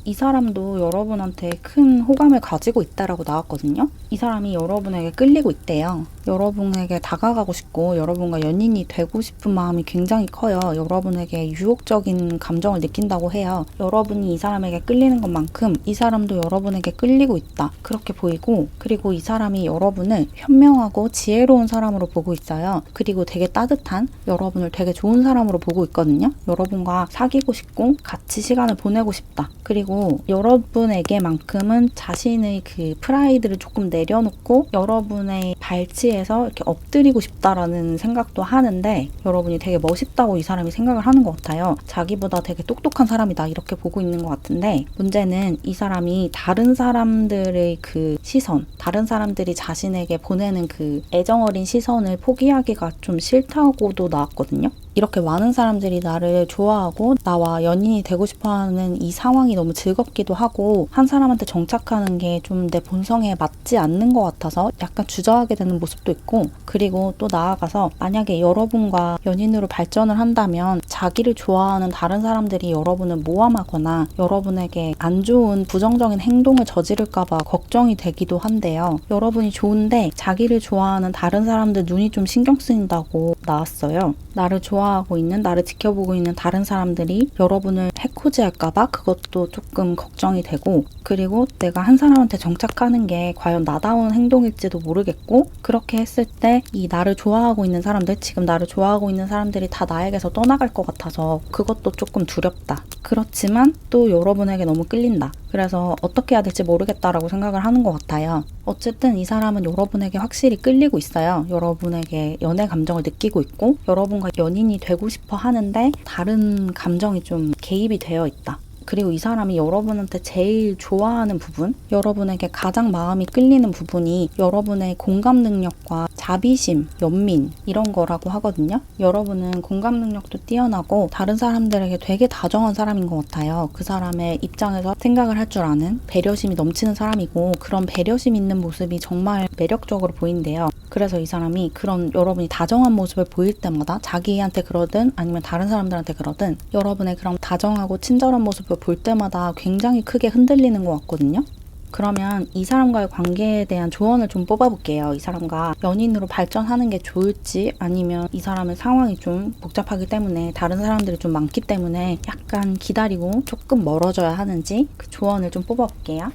[SPEAKER 1] 이 사람도 여러분한테 큰 호감을 가지고 있다라고 나왔거든요. 이 사람이 여러분에게 끌리고 있대요. 여러분에게 다가가고 싶고 여러분과 연인이 되고 싶은 마음이 굉장히 커요. 여러분에게 유혹적인 감정을 느낀다고 해요. 여러분이 이 사람에게 끌리는 것만큼 이 사람도 여러분에게 끌리고 있다. 그렇게 보이고 그리고 이 사람이 여러분을 현명하고 지혜로운 사람으로 보고 있어요. 그리고 되게 따뜻한 여러분을 되게 좋은 사람으로 보고 있거든요. 여러분과 사귀고 싶고 같이 시간을 보내고 싶다. 그리고 여러분에게만큼은 자신의 그 프라이드를 조금 내려놓고 여러분의 발치에 자리에서 이렇게 엎드리고 싶다라는 생각도 하는데 여러분이 되게 멋있다고 이 사람이 생각을 하는 것 같아요. 자기보다 되게 똑똑한 사람이다 이렇게 보고 있는 것 같은데 문제는 이 사람이 다른 사람들의 그 시선, 다른 사람들이 자신에게 보내는 그 애정어린 시선을 포기하기가 좀 싫다고도 나왔거든요. 이렇게 많은 사람들이 나를 좋아하고 나와 연인이 되고 싶어하는 이 상황이 너무 즐겁기도 하고 한 사람한테 정착하는 게 좀 내 본성에 맞지 않는 것 같아서 약간 주저하게 되는 모습도 있고 그리고 또 나아가서 만약에 여러분과 연인으로 발전을 한다면 자기를 좋아하는 다른 사람들이 여러분을 모함하거나 여러분에게 안 좋은 부정적인 행동을 저지를까봐 걱정이 되기도 한데요. 여러분이 좋은데 자기를 좋아하는 다른 사람들 눈이 좀 신경 쓰인다고 나왔어요. 나를 좋아하고 있는, 나를 지켜보고 있는 다른 사람들이 여러분을 해코지할까봐 그것도 조금 걱정이 되고 그리고 내가 한 사람한테 정착하는 게 과연 나다운 행동일지도 모르겠고 그렇게 했을 때 이 나를 좋아하고 있는 사람들, 지금 나를 좋아하고 있는 사람들이 다 나에게서 떠나갈 것 같아서 그것도 조금 두렵다. 그렇지만 또 여러분에게 너무 끌린다. 그래서 어떻게 해야 될지 모르겠다라고 생각을 하는 것 같아요. 어쨌든 이 사람은 여러분에게 확실히 끌리고 있어요. 여러분에게 연애 감정을 느끼고 있고 여러분과 연인이 되고 싶어 하는데 다른 감정이 좀 개입이 되어 있다. 그리고 이 사람이 여러분한테 제일 좋아하는 부분, 여러분에게 가장 마음이 끌리는 부분이 여러분의 공감 능력과 자비심, 연민 이런 거라고 하거든요. 여러분은 공감 능력도 뛰어나고 다른 사람들에게 되게 다정한 사람인 것 같아요. 그 사람의 입장에서 생각을 할 줄 아는 배려심이 넘치는 사람이고 그런 배려심 있는 모습이 정말 매력적으로 보인대요. 그래서 이 사람이 그런 여러분이 다정한 모습을 보일 때마다 자기한테 그러든 아니면 다른 사람들한테 그러든 여러분의 그런 다정하고 친절한 모습을 볼 때마다 굉장히 크게 흔들리는 것 같거든요. 그러면 이 사람과의 관계에 대한 조언을 좀 뽑아볼게요. 이 사람과 연인으로 발전하는 게 좋을지 아니면 이 사람의 상황이 좀 복잡하기 때문에 다른 사람들이 좀 많기 때문에 약간 기다리고 조금 멀어져야 하는지 그 조언을 좀 뽑아볼게요.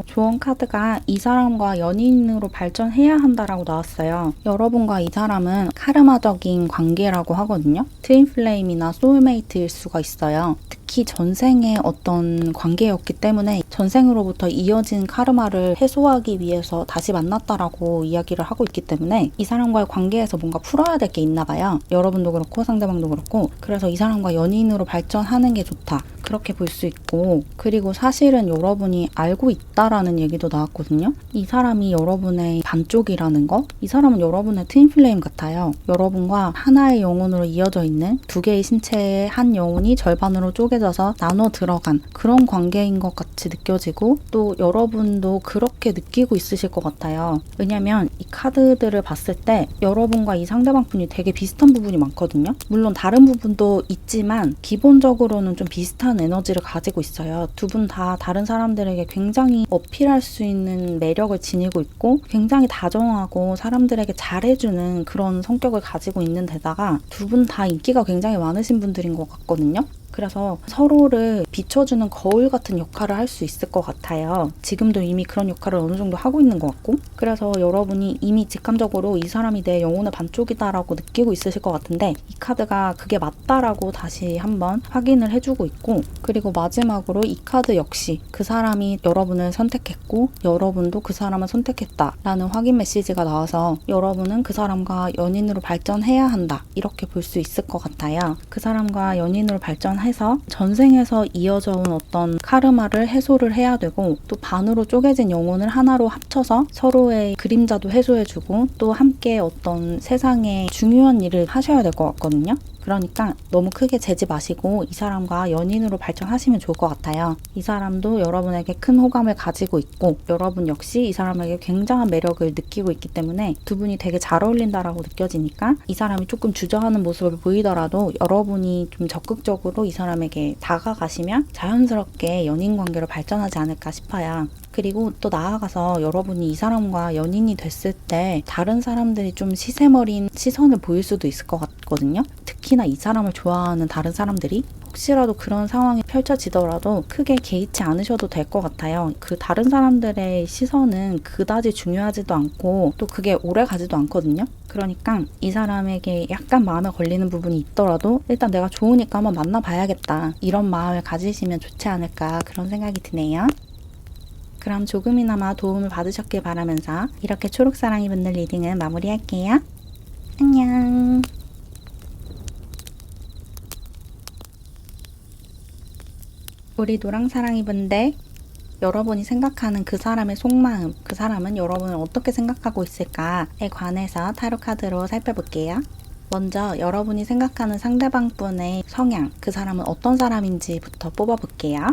[SPEAKER 1] 조언 카드가 이 사람과 연인으로 발전해야 한다라고 나왔어요. 여러분과 이 사람은 카르마적인 관계라고 하거든요. 트윈 플레임이나 소울메이트일 수가 있어요. 특히 전생의 어떤 관계였기 때문에 전생으로부터 이어진 카르마를 해소하기 위해서 다시 만났다라고 이야기를 하고 있기 때문에 이 사람과의 관계에서 뭔가 풀어야 될 게 있나 봐요. 여러분도 그렇고 상대방도 그렇고 그래서 이 사람과 연인으로 발전하는 게 좋다. 그렇게 볼 수 있고 그리고 사실은 여러분이 알고 있다라는 얘기도 나왔거든요. 이 사람이 여러분의 반쪽이라는 거? 이 사람은 여러분의 트윈플레임 같아요. 여러분과 하나의 영혼으로 이어져 있는 두 개의 신체의 한 영혼이 절반으로 쪼개져서 나눠 들어간 그런 관계인 것 같이 느껴지고 또 여러분도 그렇게 느끼고 있으실 것 같아요. 왜냐면 이 카드들을 봤을 때 여러분과 이 상대방 분이 되게 비슷한 부분이 많거든요. 물론 다른 부분도 있지만 기본적으로는 좀 비슷한 에너지를 가지고 있어요. 두 분 다 다른 사람들에게 굉장히 어필할 수 있는 매력을 지니고 있고 굉장히 다정하고 사람들에게 잘해주는 그런 성격을 가지고 있는 데다가 두 분 다 인기가 굉장히 많으신 분들인 것 같거든요. 그래서 서로를 비춰주는 거울 같은 역할을 할 수 있을 것 같아요. 지금도 이미 그런 역할을 어느 정도 하고 있는 것 같고 그래서 여러분이 이미 직감적으로 이 사람이 내 영혼의 반쪽이다라고 느끼고 있으실 것 같은데 이 카드가 그게 맞다라고 다시 한번 확인을 해주고 있고 그리고 마지막으로 이 카드 역시 그 사람이 여러분을 선택했고 여러분도 그 사람을 선택했다라는 확인 메시지가 나와서 여러분은 그 사람과 연인으로 발전해야 한다 이렇게 볼 수 있을 것 같아요. 그 사람과 연인으로 발전해서 전생에서 이어져 온 어떤 카르마를 해소를 해야 되고 또 반으로 쪼개진 영혼을 하나로 합쳐서 서로의 그림자도 해소해주고 또 함께 어떤 세상에 중요한 일을 하셔야 될 것 같거든요. 그러니까 너무 크게 재지 마시고 이 사람과 연인으로 발전하시면 좋을 것 같아요. 이 사람도 여러분에게 큰 호감을 가지고 있고 여러분 역시 이 사람에게 굉장한 매력을 느끼고 있기 때문에 두 분이 되게 잘 어울린다라고 느껴지니까 이 사람이 조금 주저하는 모습을 보이더라도 여러분이 좀 적극적으로 이 사람에게 다가가시면 자연스럽게 연인 관계로 발전하지 않을까 싶어요. 그리고 또 나아가서 여러분이 이 사람과 연인이 됐을 때 다른 사람들이 좀 시세머린 시선을 보일 수도 있을 것 같거든요. 특히나 이 사람을 좋아하는 다른 사람들이 혹시라도 그런 상황이 펼쳐지더라도 크게 개의치 않으셔도 될 것 같아요. 그 다른 사람들의 시선은 그다지 중요하지도 않고 또 그게 오래 가지도 않거든요. 그러니까 이 사람에게 약간 마음에 걸리는 부분이 있더라도 일단 내가 좋으니까 한번 만나봐야겠다 이런 마음을 가지시면 좋지 않을까 그런 생각이 드네요. 그럼 조금이나마 도움을 받으셨길 바라면서 이렇게 초록사랑이 분들 리딩은 마무리할게요. 안녕. 우리 노랑사랑이 분들, 여러분이 생각하는 그 사람의 속마음, 그 사람은 여러분을 어떻게 생각하고 있을까에 관해서 타로 카드로 살펴볼게요. 먼저 여러분이 생각하는 상대방 분의 성향, 그 사람은 어떤 사람인지부터 뽑아볼게요.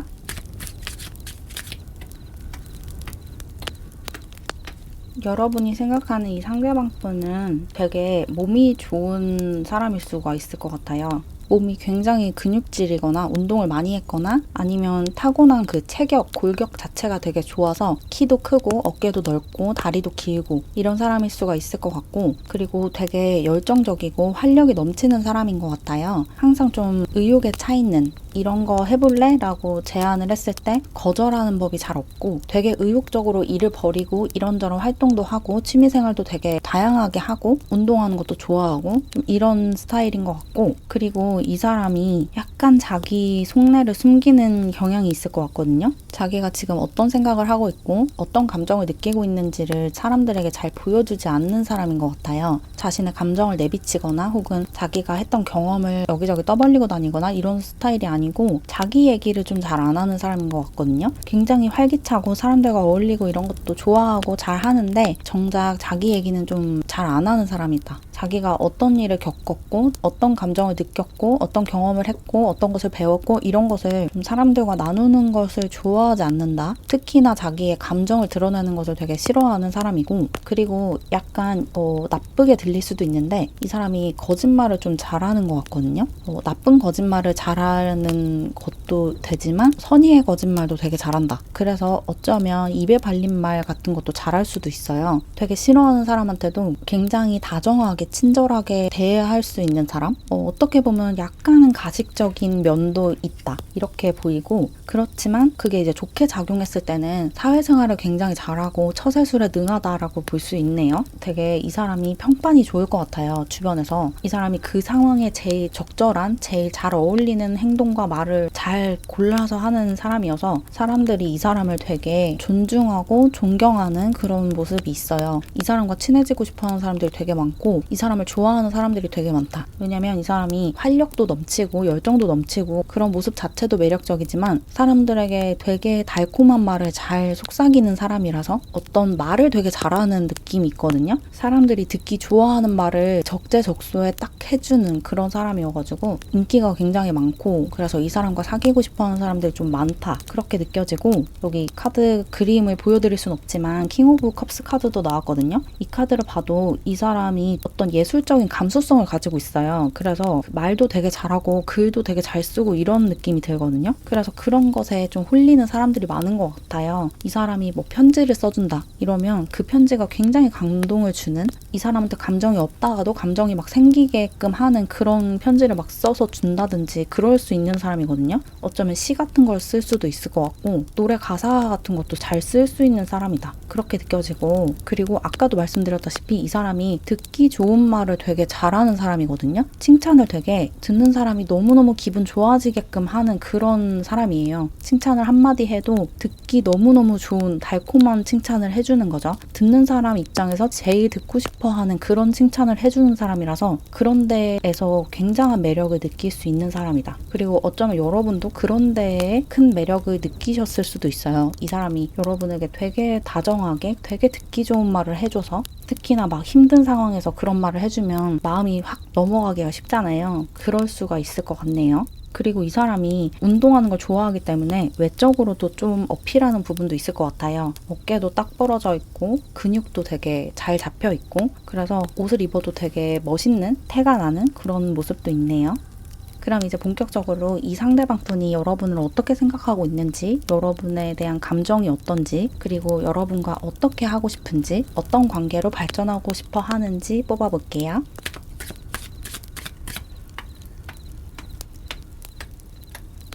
[SPEAKER 1] 여러분이 생각하는 이 상대방 분은 되게 몸이 좋은 사람일 수가 있을 것 같아요. 몸이 굉장히 근육질이거나 운동을 많이 했거나 아니면 타고난 그 체격, 골격 자체가 되게 좋아서 키도 크고 어깨도 넓고 다리도 길고 이런 사람일 수가 있을 것 같고, 그리고 되게 열정적이고 활력이 넘치는 사람인 것 같아요. 항상 좀 의욕에 차 있는, 이런 거 해볼래? 라고 제안을 했을 때 거절하는 법이 잘 없고 되게 의욕적으로 일을 벌이고 이런저런 활동도 하고 취미생활도 되게 다양하게 하고 운동하는 것도 좋아하고 좀 이런 스타일인 것 같고, 그리고 이 사람이 약간 자기 속내를 숨기는 경향이 있을 것 같거든요. 자기가 지금 어떤 생각을 하고 있고 어떤 감정을 느끼고 있는지를 사람들에게 잘 보여주지 않는 사람인 것 같아요. 자신의 감정을 내비치거나 혹은 자기가 했던 경험을 여기저기 떠벌리고 다니거나 이런 스타일이 아니고 자기 얘기를 좀 잘 안 하는 사람인 것 같거든요. 굉장히 활기차고 사람들과 어울리고 이런 것도 좋아하고 잘 하는데 정작 자기 얘기는 좀 잘 안 하는 사람이다. 자기가 어떤 일을 겪었고 어떤 감정을 느꼈고 어떤 경험을 했고 어떤 것을 배웠고 이런 것을 좀 사람들과 나누는 것을 좋아하지 않는다. 특히나 자기의 감정을 드러내는 것을 되게 싫어하는 사람이고, 그리고 약간 나쁘게 들릴 수도 있는데 이 사람이 거짓말을 좀 잘하는 것 같거든요. 나쁜 거짓말을 잘하는 것도 되지만 선의의 거짓말도 되게 잘한다. 그래서 어쩌면 입에 발린 말 같은 것도 잘할 수도 있어요. 되게 싫어하는 사람한테도 굉장히 다정하게 친절하게 대해할 수 있는 사람? 어떻게 보면 약간은 가식적인 면도 있다 이렇게 보이고, 그렇지만 그게 이제 좋게 작용했을 때는 사회생활을 굉장히 잘하고 처세술에 능하다라고 볼 수 있네요. 되게 이 사람이 평판이 좋을 것 같아요. 주변에서 이 사람이 그 상황에 제일 적절한 제일 잘 어울리는 행동과 말을 잘 골라서 하는 사람이어서 사람들이 이 사람을 되게 존중하고 존경하는 그런 모습이 있어요. 이 사람과 친해지고 싶어하는 사람들이 되게 많고 이 사람을 좋아하는 사람들이 되게 많다. 왜냐면 이 사람이 활력도 넘치고 열정도 넘치고 그런 모습 자체도 매력적이지만 사람들에게 되게 달콤한 말을 잘 속삭이는 사람이라서 어떤 말을 되게 잘하는 느낌이 있거든요. 사람들이 듣기 좋아하는 말을 적재적소에 딱 해주는 그런 사람이어가지고 인기가 굉장히 많고, 그래서 이 사람과 사귀고 싶어하는 사람들이 좀 많다 그렇게 느껴지고, 여기 카드 그림을 보여드릴 순 없지만 킹 오브 컵스 카드도 나왔거든요. 이 카드를 봐도 이 사람이 어떤 예술적인 감수성을 가지고 있어요. 그래서 말도 되게 잘하고 글도 되게 잘 쓰고 이런 느낌이 들거든요. 그래서 그런 것에 좀 홀리는 사람들이 많은 것 같아요. 이 사람이 뭐 편지를 써준다 이러면 그 편지가 굉장히 감동을 주는, 이 사람한테 감정이 없다가도 감정이 막 생기게끔 하는 그런 편지를 막 써서 준다든지 그럴 수 있는 사람이거든요. 어쩌면 시 같은 걸 쓸 수도 있을 것 같고 노래 가사 같은 것도 잘 쓸 수 있는 사람이다 그렇게 느껴지고, 그리고 아까도 말씀드렸다시피 이 사람이 듣기 좋은 말을 되게 잘하는 사람이거든요. 칭찬을 되게 듣는 사람이 너무너무 기분 좋아지게끔 하는 그런 사람이에요. 칭찬을 한마디 해도 듣기 너무너무 좋은 달콤한 칭찬을 해주는 거죠. 듣는 사람 입장에서 제일 듣고 싶어하는 그런 칭찬을 해주는 사람이라서 그런 데에서 굉장한 매력을 느낄 수 있는 사람이다. 그리고 어쩌면 여러분도 그런 데에 큰 매력을 느끼셨을 수도 있어요. 이 사람이 여러분에게 되게 다정하게 되게 듣기 좋은 말을 해줘서, 특히나 막 힘든 상황에서 그런 말을 해주면 마음이 확 넘어가기가 쉽잖아요. 그럴 수가 있을 것 같네요. 그리고 이 사람이 운동하는 걸 좋아하기 때문에 외적으로도 좀 어필하는 부분도 있을 것 같아요. 어깨도 딱 벌어져 있고 근육도 되게 잘 잡혀 있고, 그래서 옷을 입어도 되게 멋있는 태가 나는 그런 모습도 있네요. 그럼 이제 본격적으로 이 상대방 분이 여러분을 어떻게 생각하고 있는지, 여러분에 대한 감정이 어떤지, 그리고 여러분과 어떻게 하고 싶은지, 어떤 관계로 발전하고 싶어 하는지 뽑아볼게요.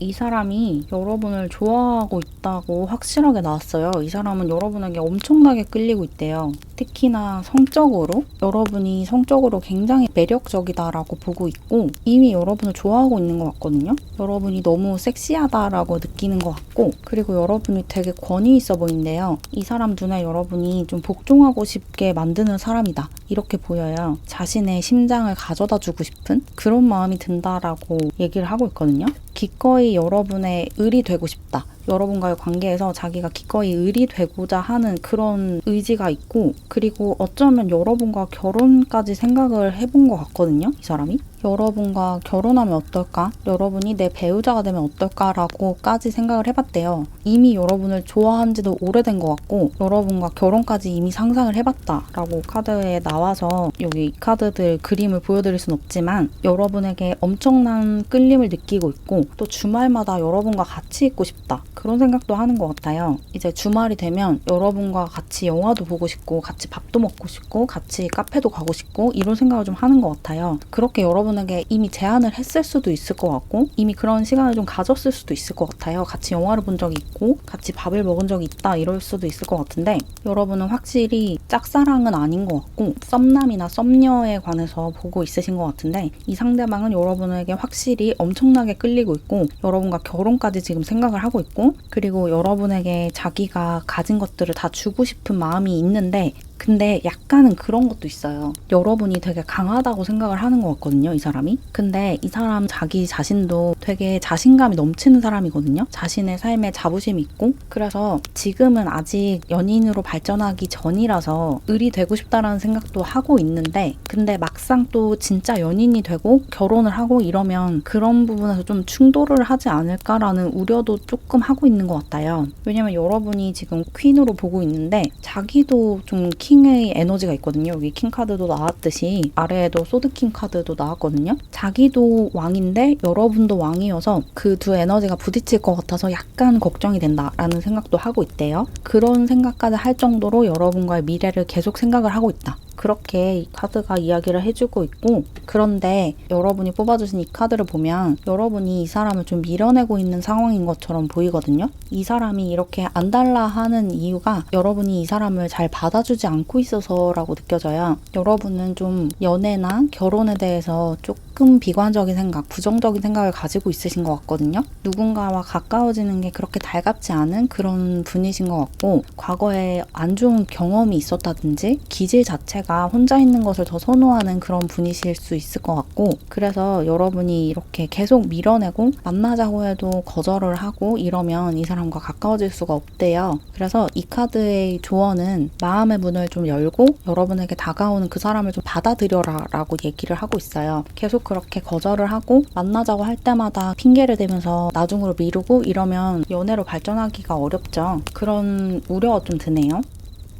[SPEAKER 1] 이 사람이 여러분을 좋아하고 있다고 확실하게 나왔어요. 이 사람은 여러분에게 엄청나게 끌리고 있대요. 특히나 성적으로 여러분이 성적으로 굉장히 매력적이다라고 보고 있고 이미 여러분을 좋아하고 있는 것 같거든요. 여러분이 너무 섹시하다라고 느끼는 것 같고 그리고 여러분이 되게 권위 있어 보이는데요. 이 사람 눈에 여러분이 좀 복종하고 싶게 만드는 사람이다. 이렇게 보여요. 자신의 심장을 가져다 주고 싶은 그런 마음이 든다라고 얘기를 하고 있거든요. 기꺼이 여러분의 을이 되고 싶다. 여러분과의 관계에서 자기가 기꺼이 을이 되고자 하는 그런 의지가 있고 그리고 어쩌면 여러분과 결혼까지 생각을 해본 것 같거든요. 이 사람이. 여러분과 결혼하면 어떨까? 여러분이 내 배우자가 되면 어떨까라고까지 생각을 해봤대요. 이미 여러분을 좋아한 지도 오래된 것 같고 여러분과 결혼까지 이미 상상을 해봤다라고 카드에 나와서 여기 이 카드들 그림을 보여드릴 순 없지만 여러분에게 엄청난 끌림을 느끼고 있고 또 주말마다 여러분과 같이 있고 싶다. 그런 생각도 하는 것 같아요. 이제 주말이 되면 여러분과 같이 영화도 보고 싶고 같이 밥도 먹고 싶고 같이 카페도 가고 싶고 이런 생각을 좀 하는 것 같아요. 그렇게 여러분에게 이미 제안을 했을 수도 있을 것 같고 이미 그런 시간을 좀 가졌을 수도 있을 것 같아요. 같이 영화를 본 적이 있고 같이 밥을 먹은 적이 있다 이럴 수도 있을 것 같은데 여러분은 확실히 짝사랑은 아닌 것 같고 썸남이나 썸녀에 관해서 보고 있으신 것 같은데 이 상대방은 여러분에게 확실히 엄청나게 끌리고 있고 여러분과 결혼까지 지금 생각을 하고 있고 그리고 여러분에게 자기가 가진 것들을 다 주고 싶은 마음이 있는데 근데 약간은 그런 것도 있어요. 여러분이 되게 강하다고 생각을 하는 것 같거든요, 이 사람이. 근데 이 사람 자기 자신도 되게 자신감이 넘치는 사람이거든요. 자신의 삶에 자부심이 있고 그래서 지금은 아직 연인으로 발전하기 전이라서 을이 되고 싶다라는 생각도 하고 있는데 근데 막상 또 진짜 연인이 되고 결혼을 하고 이러면 그런 부분에서 좀 충돌을 하지 않을까라는 우려도 조금 하고 있는 것 같아요. 왜냐면 여러분이 지금 퀸으로 보고 있는데 자기도 좀 킹의 에너지가 있거든요. 여기 킹 카드도 나왔듯이 아래에도 소드킹 카드도 나왔거든요. 자기도 왕인데 여러분도 왕이어서 그 두 에너지가 부딪힐 것 같아서 약간 걱정이 된다라는 생각도 하고 있대요. 그런 생각까지 할 정도로 여러분과의 미래를 계속 생각을 하고 있다. 그렇게 이 카드가 이야기를 해주고 있고 그런데 여러분이 뽑아주신 이 카드를 보면 여러분이 이 사람을 좀 밀어내고 있는 상황인 것처럼 보이거든요. 이 사람이 이렇게 안달라 하는 이유가 여러분이 이 사람을 잘 받아주지 않고 있어서라고 느껴져요. 여러분은 좀 연애나 결혼에 대해서 조금 비관적인 생각, 부정적인 생각을 가지고 있으신 것 같거든요. 누군가와 가까워지는 게 그렇게 달갑지 않은 그런 분이신 것 같고 과거에 안 좋은 경험이 있었다든지 기질 자체가 혼자 있는 것을 더 선호하는 그런 분이실 수 있을 것 같고 그래서 여러분이 이렇게 계속 밀어내고 만나자고 해도 거절을 하고 이러면 이 사람과 가까워질 수가 없대요. 그래서 이 카드의 조언은 마음의 문을 좀 열고 여러분에게 다가오는 그 사람을 좀 받아들여라 라고 얘기를 하고 있어요. 계속 그렇게 거절을 하고 만나자고 할 때마다 핑계를 대면서 나중으로 미루고 이러면 연애로 발전하기가 어렵죠. 그런 우려가 좀 드네요.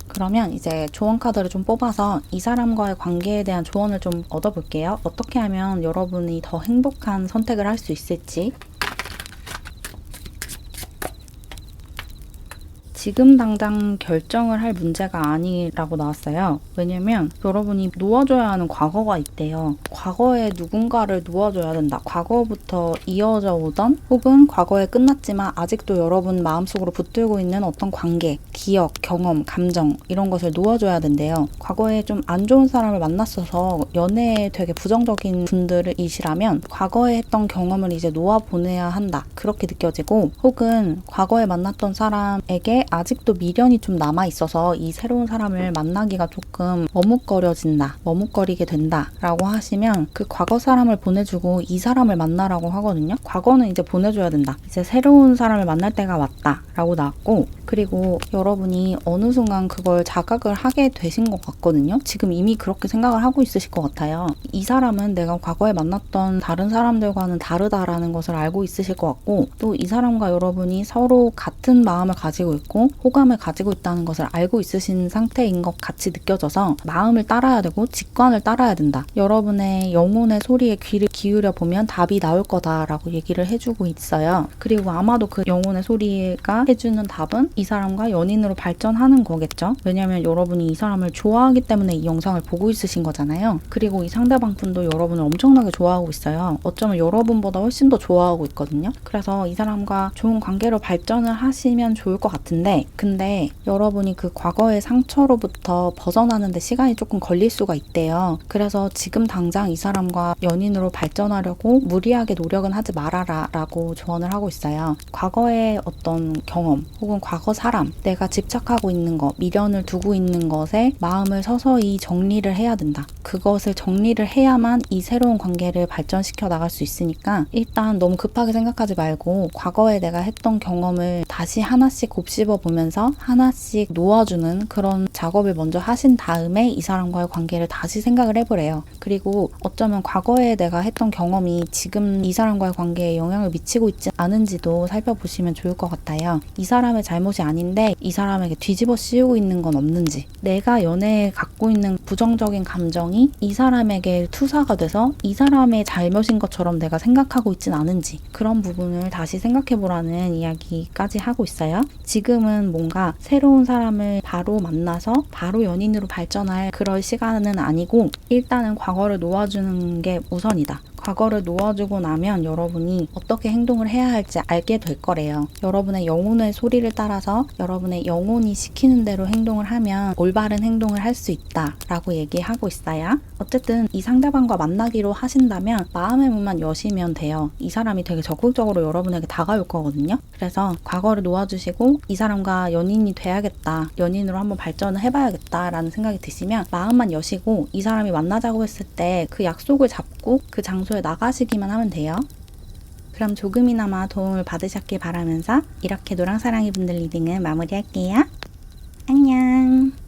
[SPEAKER 1] 그러면 이제 조언 카드를 좀 뽑아서 이 사람과의 관계에 대한 조언을 좀 얻어볼게요. 어떻게 하면 여러분이 더 행복한 선택을 할 수 있을지. 지금 당장 결정을 할 문제가 아니라고 나왔어요. 왜냐면 여러분이 놓아줘야 하는 과거가 있대요. 과거에 누군가를 놓아줘야 된다. 과거부터 이어져 오던 혹은 과거에 끝났지만 아직도 여러분 마음속으로 붙들고 있는 어떤 관계, 기억, 경험, 감정 이런 것을 놓아줘야 된대요. 과거에 좀 안 좋은 사람을 만났어서 연애에 되게 부정적인 분들이시라면 과거에 했던 경험을 이제 놓아보내야 한다. 그렇게 느껴지고 혹은 과거에 만났던 사람에게 아직도 미련이 좀 남아있어서 이 새로운 사람을 만나기가 조금 머뭇거리게 된다 라고 하시면 그 과거 사람을 보내주고 이 사람을 만나라고 하거든요. 과거는 이제 보내줘야 된다. 이제 새로운 사람을 만날 때가 왔다 라고 나왔고 그리고 여러분이 어느 순간 그걸 자각을 하게 되신 것 같거든요. 지금 이미 그렇게 생각을 하고 있으실 것 같아요. 이 사람은 내가 과거에 만났던 다른 사람들과는 다르다라는 것을 알고 있으실 것 같고 또 이 사람과 여러분이 서로 같은 마음을 가지고 있고 있고 호감을 가지고 있다는 것을 알고 있으신 상태인 것 같이 느껴져서 마음을 따라야 되고 직관을 따라야 된다. 여러분의 영혼의 소리에 귀를 기울여 보면 답이 나올 거다라고 얘기를 해주고 있어요. 그리고 아마도 그 영혼의 소리가 해주는 답은 이 사람과 연인으로 발전하는 거겠죠. 왜냐면 여러분이 이 사람을 좋아하기 때문에 이 영상을 보고 있으신 거잖아요. 그리고 이 상대방 분도 여러분을 엄청나게 좋아하고 있어요. 어쩌면 여러분보다 훨씬 더 좋아하고 있거든요. 그래서 이 사람과 좋은 관계로 발전을 하시면 좋을 것 같은데, 근데 여러분이 그 과거의 상처로부터 벗어나는데 시간이 조금 걸릴 수가 있대요. 그래서 지금 당장 이 사람과 연인으로 발전하려고 무리하게 노력은 하지 말아라 라고 조언을 하고 있어요. 과거의 어떤 경험 혹은 과거 사람, 내가 집착하고 있는 것, 미련을 두고 있는 것에 마음을 서서히 정리를 해야 된다. 그것을 정리를 해야만 이 새로운 관계를 발전시켜 나갈 수 있으니까 일단 너무 급하게 생각하지 말고 과거에 내가 했던 경험을 다시 하나씩 곱씹어 보면서 하나씩 놓아주는 그런 작업을 먼저 하신 다음에 이 사람과의 관계를 다시 생각을 해보래요. 그리고 어쩌면 과거에 내가 했던 경험이 지금 이 사람과의 관계에 영향을 미치고 있지 않은지도 살펴보시면 좋을 것 같아요. 이 사람의 잘못이 아닌데 이 사람에게 뒤집어 씌우고 있는 건 없는지, 내가 연애에 갖고 있는 부정적인 감정이 이 사람에게 투사가 돼서 이 사람의 잘못인 것처럼 내가 생각하고 있진 않은지, 그런 부분을 다시 생각해보라는 이야기까지 하고 있어요. 지금은 뭔가 새로운 사람을 바로 만나서 바로 연인으로 발전할 그럴 시간은 아니고 일단은 과거를 놓아주는 게 우선이다. 과거를 놓아주고 나면 여러분이 어떻게 행동을 해야 할지 알게 될 거래요. 여러분의 영혼의 소리를 따라서 여러분의 영혼이 시키는 대로 행동을 하면 올바른 행동을 할 수 있다 라고 얘기하고 있어요. 어쨌든 이 상대방과 만나기로 하신다면 마음의 문만 여시면 돼요. 이 사람이 되게 적극적으로 여러분에게 다가올 거거든요. 그래서 과거를 놓아주시고 이 사람과 연인이 돼야겠다, 연인으로 한번 발전을 해봐야겠다 라는 생각이 드시면 마음만 여시고 이 사람이 만나자고 했을 때 그 약속을 잡고 그 장소에 나가시기만 하면 돼요. 그럼 조금이나마 도움을 받으셨길 바라면서 이렇게 노랑사랑이 분들 리딩을 마무리할게요. 안녕.